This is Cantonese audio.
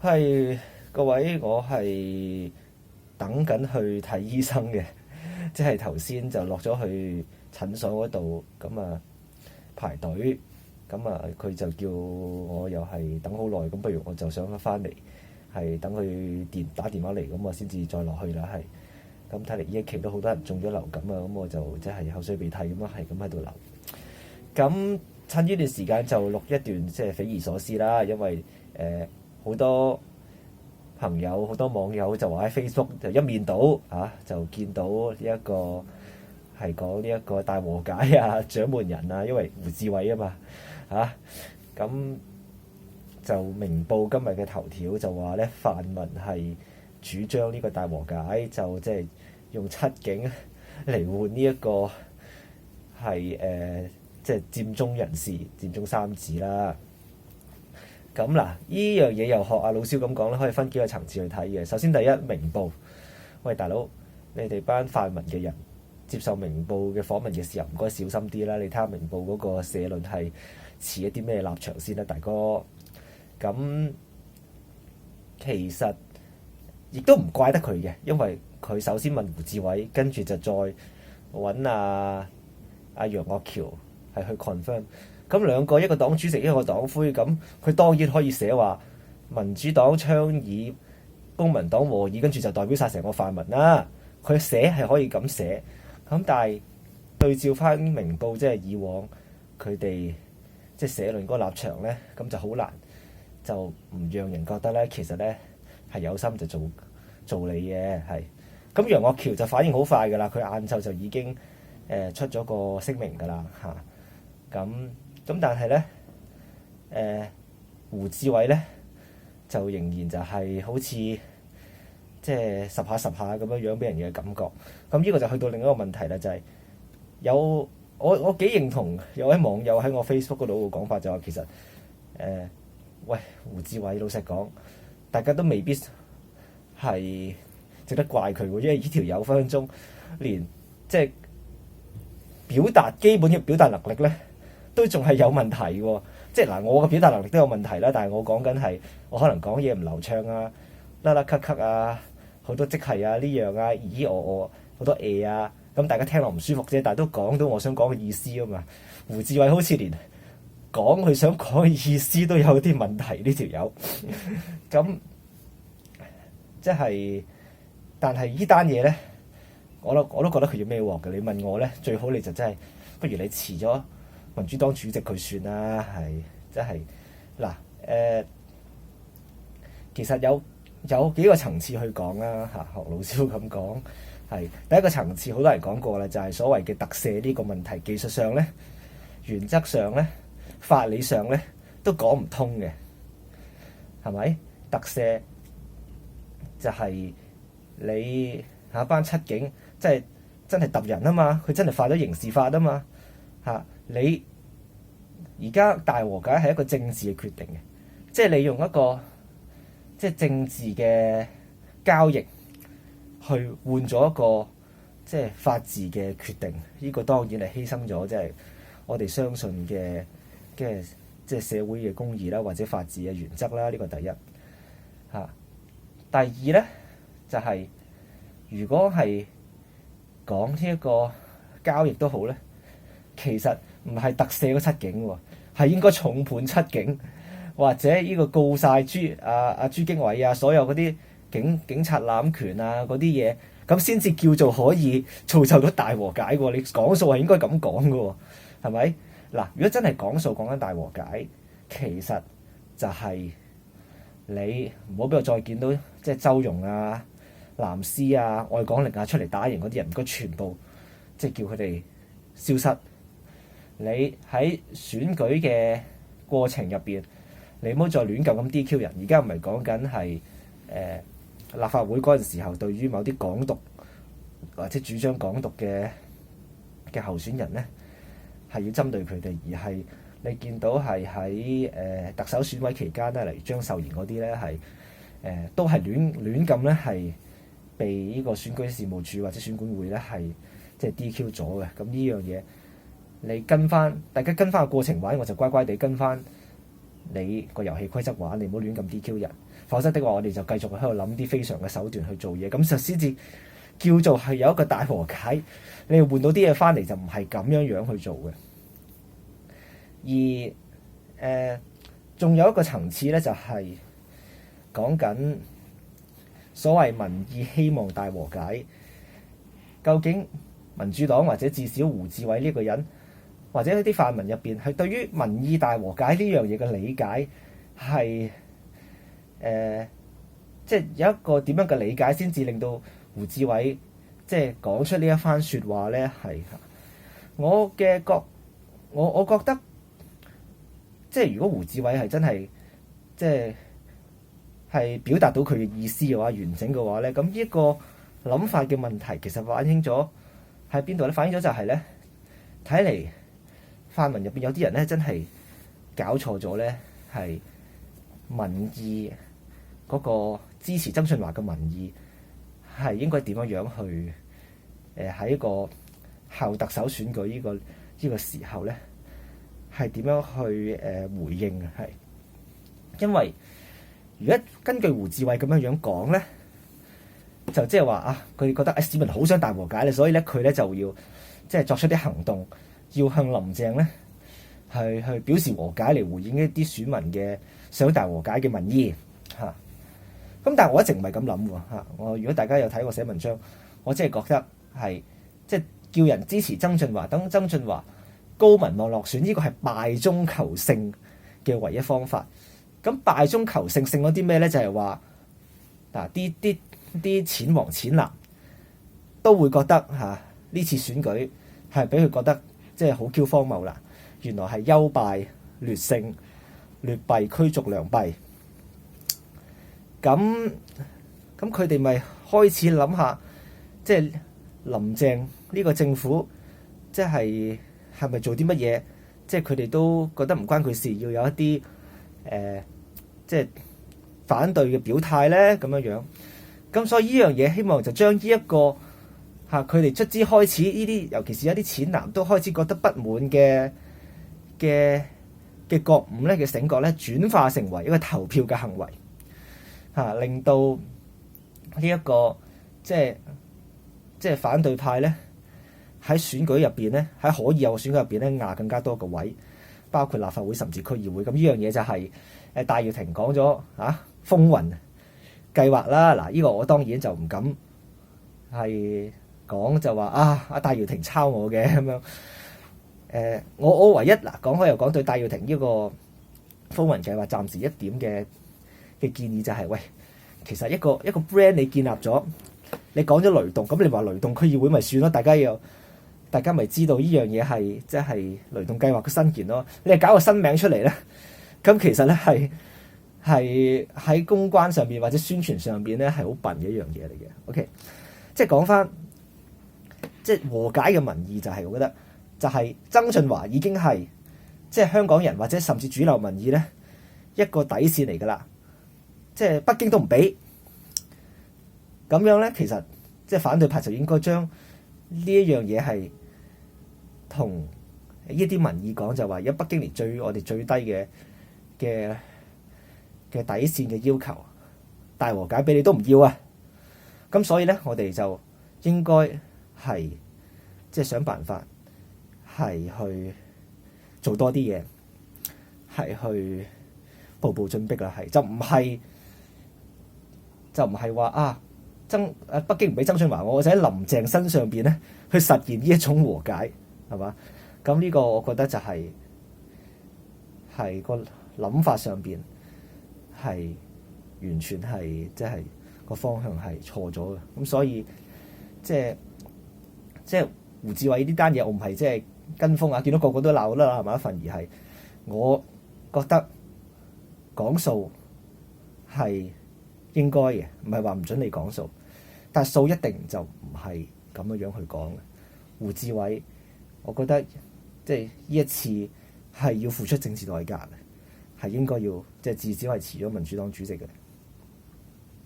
係各位，我係等緊去睇醫生嘅，即係頭先就落咗去診所嗰度，咁啊排隊，咁啊佢就叫我又係等好耐，咁不如我就想翻嚟，係等佢打電話嚟，咁我先至再落去啦，係。咁睇嚟呢一期都好多人中咗流感啊，咁我就即係口水鼻涕咁樣係咁喺度流。咁趁呢段時間就錄一段即係匪夷所思啦，因為好多朋友好多網友就話喺 Facebook 就一面倒就見到呢一個係講呢一個大和解啊、掌門人啊，因為胡志偉啊嘛咁就明報今日嘅頭條就話咧，泛民係主張呢個大和解，就即係用七警嚟換呢一個係即係佔中人士、佔中三子啦。咁嗱，呢樣嘢又學阿老蕭咁講啦，可以分幾個層次去睇嘅。首先第一，明報，喂大佬，你哋班泛民嘅人接受明報嘅訪問嘅時候，唔該小心啲啦。你睇下明報嗰個社論係持一啲咩立場先啦，大哥。咁其實亦都唔怪得佢嘅，因為佢首先問胡志偉，跟住就再揾阿楊岳橋係去 confirm。咁兩個，一個黨主席，一個黨魁，咁佢當然可以寫話民主黨倡議公民黨和議，跟住就代表晒成個泛民啦。佢寫係可以咁寫，咁但係對照翻明報，即係以往佢哋即係社論嗰個立場咧，咁就好難，就唔讓人覺得咧，其實咧係有心就做你嘅係。咁楊岳橋就反應好快㗎啦，佢晏晝就已經出咗個聲明㗎啦咁但係咧，胡志偉咧就仍然就係好似即係十下咁樣俾人嘅感覺。咁呢個就去到另一個問題啦，就係我幾認同有位網友喺我 Facebook 嗰度嘅講法，就話其實喂胡志偉老實講，大家都未必係值得怪佢喎，因為呢條友分分鐘連即係基本嘅表達能力咧，都仲係有問題喎。即係嗱，我嘅表達能力都有問題啦，但係我講緊係我可能講嘢唔流暢啊，啦啦咳咳啊，好多即係啊呢樣啊，咦我好多啊，咁大家聽落唔舒服啫，但係都講到我想講嘅意思啊嘛。胡志偉好似連講佢想講嘅意思都有啲問題，呢條友咁即係，但係呢單嘢咧，我都覺得佢要孭鑊嘅。你問我咧，最好你就真係不如你辭咗民主黨主席佢算啦，係真係嗱其實有幾個層次去講啦嚇，學老蕭咁講係第一個層次，好多人講過啦，就係所謂嘅特赦呢個問題，技術上咧、原則上咧、法理上咧都講唔通嘅，係咪？特赦就係你班七警，即係真係揼人啊嘛，佢真係犯咗刑事法啊嘛你而家大和解係一個政治嘅決定嘅，即係你用一個即係政治嘅交易去換咗一個即係法治嘅決定，呢個當然係犧牲咗即係我哋相信嘅即係社會嘅公義啦，或者法治嘅原則啦，呢個第一第二咧就係如果係講呢一個交易都好咧，其實唔係特赦嗰七警喎，係應該重判七警，或者呢個告晒朱經緯啊，所有嗰啲警察濫權啊嗰啲嘢，咁先至叫做可以造就到大和解喎。你講數係應該咁講嘅喎，係咪？嗱，如果真係講數講緊大和解，其實就係你唔好俾我再見到即係周融啊、藍絲啊、愛港力啊出嚟打贏嗰啲人，唔該全部即係叫佢哋消失。你喺選舉嘅過程入邊，你唔好再亂咁 DQ 人。而家唔係講緊係立法會嗰陣時候，對於某啲港獨或者主張港獨嘅候選人咧，係要針對佢哋，而係你見到係喺特首選委期間咧，例如張秀賢嗰啲咧係都係亂咁咧係被呢個選舉事務處或者選管會咧係即係 DQ 咗嘅。咁呢樣嘢你大家跟翻個過程玩，我就乖乖地跟翻你個遊戲規則玩，你唔好亂咁 DQ 人，否則的話我哋就繼續喺度諗啲非常嘅手段去做嘢，咁就先至叫做係有一個大和解。你換到啲嘢翻嚟就唔係咁樣去做嘅。而仲有一個層次咧，就係講緊所謂民意希望大和解。究竟民主黨或者至少胡志偉呢個人，或者一啲泛民入邊，係對於民意大和解呢樣嘢嘅理解係即係有一個點樣嘅理解，先至令到胡志偉即係講出呢一番説話咧？係我覺得，即係如果胡志偉係真係即係表達到佢嘅意思嘅話，完整嘅話咧，咁呢一個諗法嘅問題其實反映咗喺邊度咧？反映咗就係咧，睇嚟泛民入邊有啲人咧真係搞錯咗咧，係民意嗰個支持曾俊華嘅民意係應該點樣去喺一個後特首選舉呢個時候咧，係點樣去回應嘅？係因為如果根據胡志偉咁樣講咧，就即係話啊，佢哋覺得市民好想大和解咧，所以咧佢咧就要即係作出啲行動，要向林鄭咧去表示和解，嚟回應一啲選民嘅想大和解嘅民意嚇。咁但係我一直唔係咁諗喎嚇。我如果大家有睇我寫文章，我真係覺得係即係叫人支持曾俊華，等曾俊華高民望落選，呢個係敗中求勝嘅唯一方法。咁敗中求勝勝咗啲咩咧？就係話嗱，啲淺黃淺藍都會覺得呢次選舉係俾佢覺得即係好 Q 荒謬啦。原來係優敗劣勝，劣幣驅逐良幣。咁佢哋咪開始諗下，即係林鄭呢個政府即係咪做啲乜嘢？即係佢哋都覺得唔關佢事，要有一啲即係反對嘅表態咧，咁樣。咁所以呢樣嘢希望就將呢一個佢哋卒之開始呢啲，尤其是一啲淺藍都開始覺得不滿嘅覺悟咧嘅醒覺咧，轉化成為一個投票嘅行為令到呢一個即係反對派咧喺選舉入邊咧，喺可以有嘅選舉入邊咧壓更加多個位，包括立法會甚至區議會。咁呢樣嘢就係戴耀廷講咗風雲計劃啦。嗱，呢個我當然就唔敢係講，就話阿戴耀廷抄我嘅咁樣。我唯一講開又講對戴耀廷呢個風雲計劃，暫時一點嘅建議就係，喂，其實一個 brand 你建立咗，你講咗雷動，咁你話雷動區議會咪算咯？大家咪知道呢樣嘢係即係雷動計劃嘅新言咯。你係搞個新名出嚟咧，咁其實咧係喺公關上面或者宣傳上邊咧係好笨嘅一樣嘢嚟嘅。OK， 即係講翻即係和解嘅民意，就係我覺得就係曾俊華已經係即係香港人或者甚至主流民意咧一個底線嚟㗎啦。即係北京都唔俾咁樣咧，其實即係反對派就應該將呢一樣嘢係同呢啲民意講，就話而家北京連我哋最低嘅底線嘅要求，大和解俾你都唔要啊！咁所以咧，我哋就應該係即係想辦法係去做多啲嘢，係去步步進逼啦，係就唔係話北京唔俾曾俊華，我就喺林鄭身上邊咧去實現呢一種和解，係嘛？咁呢個我覺得就係個諗法上邊係完全係即係個方向係錯咗嘅。咁所以即係胡志偉呢單嘢，我唔係即係跟風見到個個都鬧啦，係咪一份？而係我覺得講數係應該嘅，唔係話唔準你講數，但係數一定就唔係咁樣去講嘅。胡志偉，我覺得即係呢一次係要付出政治代價嘅，係應該要即係至少係辭咗民主黨主席嘅。